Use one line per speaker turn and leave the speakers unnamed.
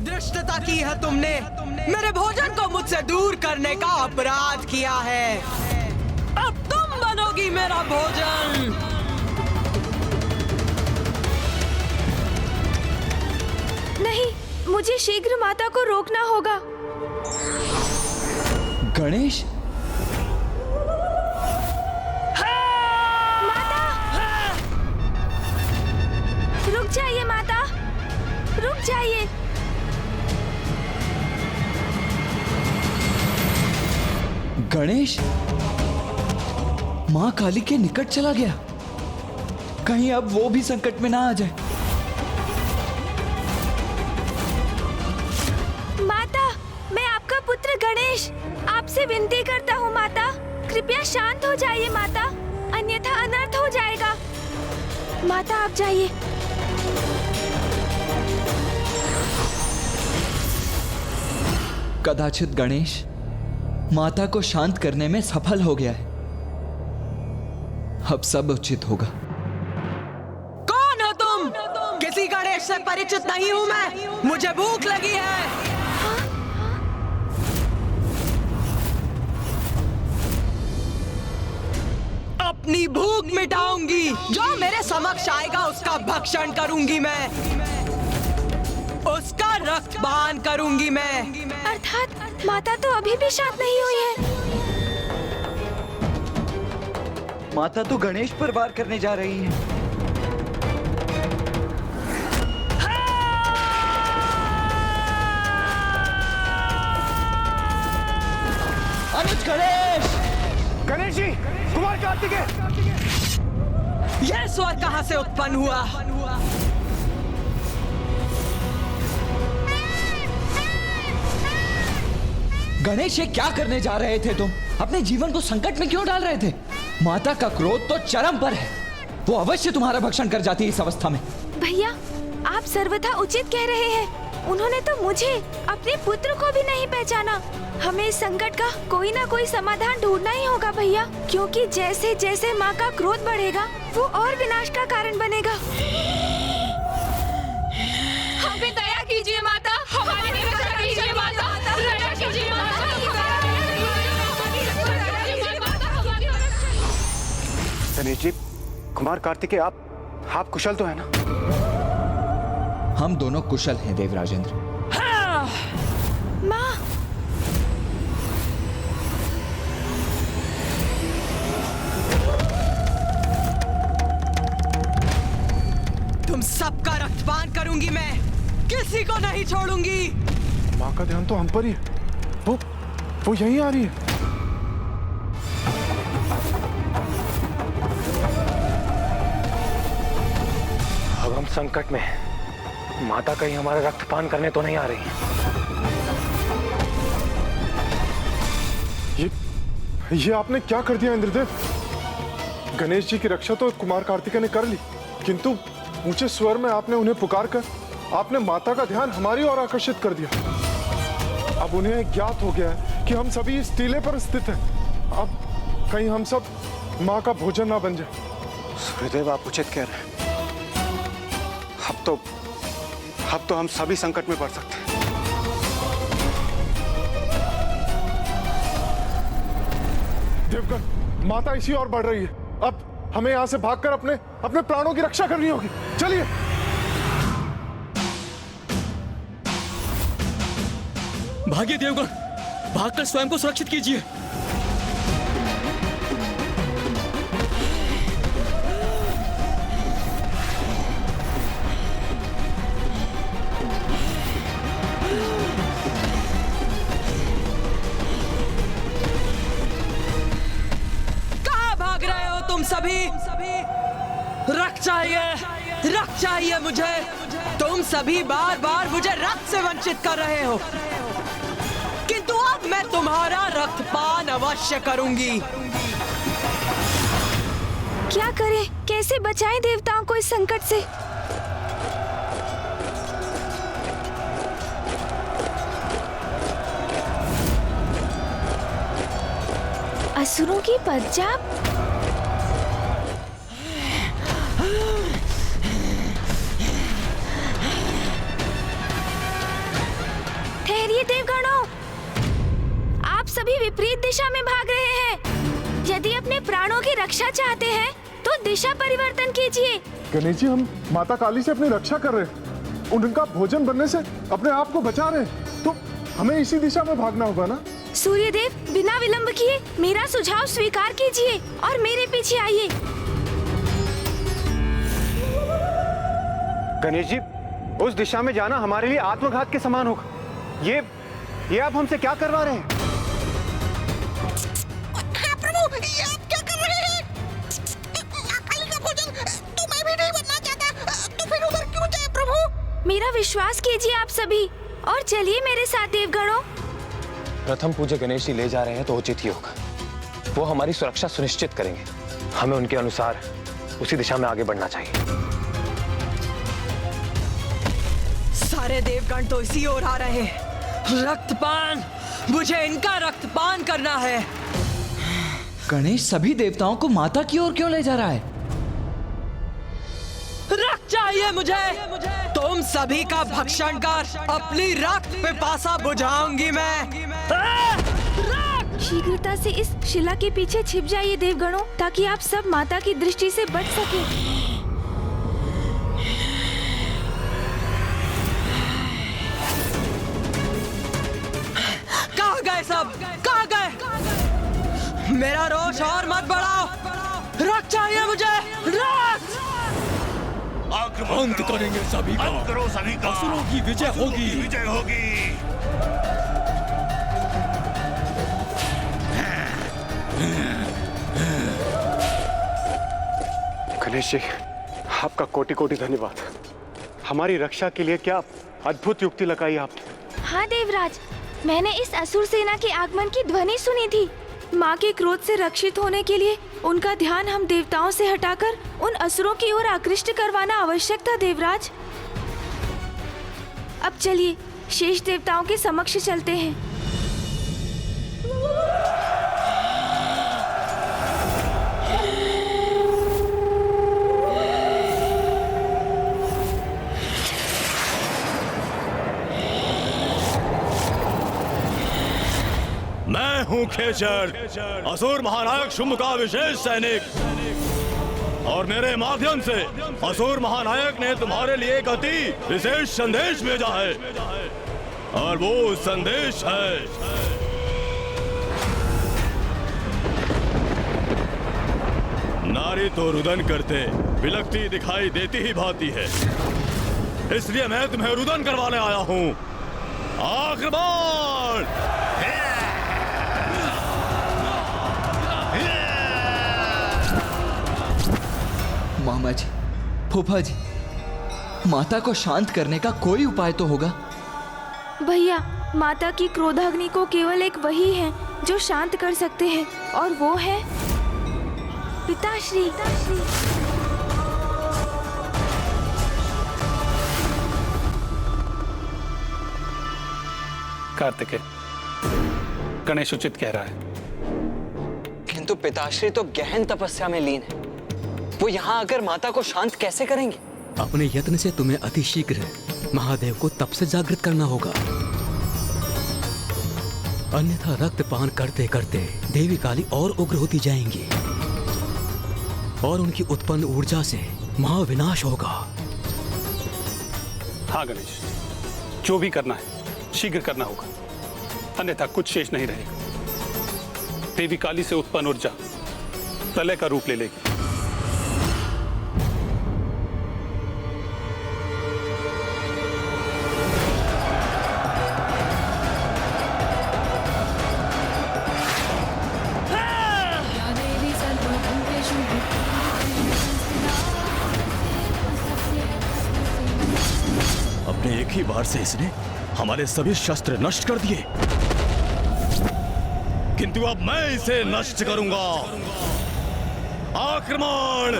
धृष्टता की है तुमने, मेरे भोजन को मुझसे दूर करने का अपराध किया है। अब तुम बनोगी मेरा भोजन।
नहीं, मुझे शीघ्र माता को रोकना होगा।
गणेश,
माता, रुक जाइए माता, रुक जाइए।
गणेश माँ काली के निकट चला गया। कहीं अब वो भी संकट में ना आ जाए।
माता, मैं आपका पुत्र गणेश आपसे विनती करता हूँ माता, कृपया शांत हो जाइए माता, अन्यथा अनर्थ हो जाएगा। माता आप जाइए।
कदाचित गणेश माता को शांत करने में सफल हो गया है। अब सब उचित होगा।
कौन हो तुम? किसी गणेश से परिचित नहीं हूँ मैं। मुझे भूख लगी है। अपनी भूख मिटाऊंगी। जो मेरे समक्ष आएगा उसका भक्षण करूंगी मैं, उसका रक्तपान करूंगी मैं।
अर्थात माता तो अभी भी शांत नहीं हुई है।
माता तो गणेश पर वार करने जा रही है। अनुज, गणेश!
गणेश जी, कुमार कार्तिकेय!
यह स्वर कहां से उत्पन्न हुआ?
गणेश, ये क्या करने जा रहे थे तुम? अपने जीवन को संकट में क्यों डाल रहे थे? माता का क्रोध तो चरम पर है। वो अवश्य तुम्हारा भक्षण कर जाती है इस अवस्था में।
भैया, आप सर्वथा उचित कह रहे हैं। उन्होंने तो मुझे, अपने पुत्र को भी नहीं पहचाना। हमें इस संकट का कोई ना कोई समाधान ढूंढना ही होगा भैया, क्योंकि जैसे जैसे माँ का क्रोध बढ़ेगा वो और विनाश का कारण बनेगा।
हम पे दया कीजिए माता, हमारी रक्षा कीजिए माता, दया कीजिए माता।
गणेश जी, कुमार कार्तिकेय, आप कुशल तो है ना?
हम दोनों कुशल हैं देवराजेंद्र।
माँ,
तुम सबका रक्तपान करूंगी मैं, किसी को नहीं छोड़ूंगी।
माँ का ध्यान तो हम पर ही है। वो यहीं आ रही है। अब हम संकट में हैं। माता कहीं हमारा रक्तपान करने तो नहीं आ रही। ये आपने क्या कर दिया इंद्रदेव? गणेश जी की रक्षा तो कुमार कार्तिकेय ने कर ली, किंतु ऊंचे स्वर में आपने उन्हें पुकार कर आपने माता का ध्यान हमारी ओर आकर्षित कर दिया। अब उन्हें ज्ञात हो गया है कि हम सभी इस टीले पर स्थित हैं। अब कहीं हम सब माँ का भोजन ना बन जाए। सूर्यदेव, आप उचित कह रहे हैं। अब तो हम सभी संकट में पड़ सकते हैं। देवगण, माता इसी ओर बढ़ रही है। अब हमें यहाँ से भागकर अपने प्राणों की रक्षा करनी होगी। चलिए।
भागिए देवगण, भागकर स्वयं को सुरक्षित कीजिए।
कहाँ भाग रहे हो तुम सभी? रक्त चाहिए मुझे। तुम सभी बार बार मुझे रक्त से वंचित कर रहे हो, किंतु अब मैं तुम्हारा रक्तपान अवश्य करूंगी।
क्या करें, कैसे बचाएं देवताओं को इस संकट से? असुरों की पंजाब। विपरीत दिशा में भाग रहे हैं। यदि अपने प्राणों की रक्षा चाहते हैं तो दिशा परिवर्तन कीजिए।
गणेश जी, हम माता काली से अपनी रक्षा कर रहे हैं, उनका भोजन बनने से अपने आप को बचा रहे हैं, तो हमें इसी दिशा में भागना होगा ना।
सूर्यदेव, बिना विलंब किए मेरा सुझाव स्वीकार कीजिए और मेरे पीछे आइए।
गणेश जी, उस दिशा में जाना हमारे लिए आत्मघात के समान होगा। ये आप हमसे क्या करवा रहे हैं?
हाँ प्रभु, ये आप क्या कर रहे हैं? माँ काली का भोजन तो मैं भी नहीं बनना चाहता, तो फिर उधर क्यों जाए प्रभु?
मेरा विश्वास कीजिए आप सभी और चलिए मेरे साथ देवगणों।
प्रथम पूज्य गणेश जी ले जा रहे हैं तो उचित ही होगा। वो हमारी सुरक्षा सुनिश्चित करेंगे, हमें उनके अनुसार उसी दिशा में आगे बढ़ना चाहिए।
सारे देवगण तो इसी ओर आ रहे हैं। रक्तपान, मुझे इनका रक्तपान करना है।
गणेश सभी देवताओं को माता की ओर क्यों ले जा रहा है?
रक्त चाहिए मुझे। तुम सभी का भक्षण कर अपनी रक्त पिपासा बुझाऊंगी मैं।
शीघ्रता से इस शिला के पीछे छिप जाइए देवगणों, ताकि आप सब माता की दृष्टि से बच सके।
कहाँ गए सब? कहाँ गए? मेरा रोष और मत बढ़ाओ। रक्त चाहिए मुझे, रक्त।
अंत करेंगे सभी का। असुरों की विजय होगी।
गणेश जी, आपका कोटि कोटि धन्यवाद। हमारी रक्षा के लिए क्या अद्भुत युक्ति लगाई आपने।
हाँ देवराज, मैंने इस असुर सेना के आगमन की ध्वनि सुनी थी। माँ के क्रोध से रक्षित होने के लिए उनका ध्यान हम देवताओं से हटाकर उन असुरों की ओर आकृष्ट करवाना आवश्यक था देवराज। अब चलिए शेष देवताओं के समक्ष चलते हैं।
मैं हूँ खेचर, असुर महानायक शुंभ का विशेष सैनिक, और मेरे माध्यम से असुर महानायक ने तुम्हारे लिए एक अति विशेष संदेश भेजा है, और वो संदेश है नारी तो रुदन करते बिलखती दिखाई देती ही भाती है, इसलिए मैं तुम्हें रुदन करवाने आया हूँ। आक्रमण!
मामा जी, फूफा जी, माता को शांत करने का कोई उपाय तो होगा।
भैया, माता की क्रोधाग्नि को केवल एक वही है जो शांत कर सकते हैं, और वो है पिताश्री।
कार्तिकेय, गणेश उचित कह रहा है।
किंतु पिताश्री तो गहन तपस्या में लीन है, वो यहाँ आकर माता को शांत कैसे करेंगे?
अपने यत्न से तुम्हें अतिशीघ्र महादेव को तप से जागृत करना होगा, अन्यथा रक्तपान करते करते देवी काली और उग्र होती जाएंगी और उनकी उत्पन्न ऊर्जा से महाविनाश होगा।
हाँ गणेश, जो भी करना है शीघ्र करना होगा, अन्यथा कुछ शेष नहीं रहेगा। देवी काली से उत्पन्न ऊर्जा प्रलय का रूप ले लेगी।
अपने एक ही बार से इसने हमारे सभी शस्त्र नष्ट कर दिए, किंतु अब मैं इसे नष्ट करूंगा। आक्रमण!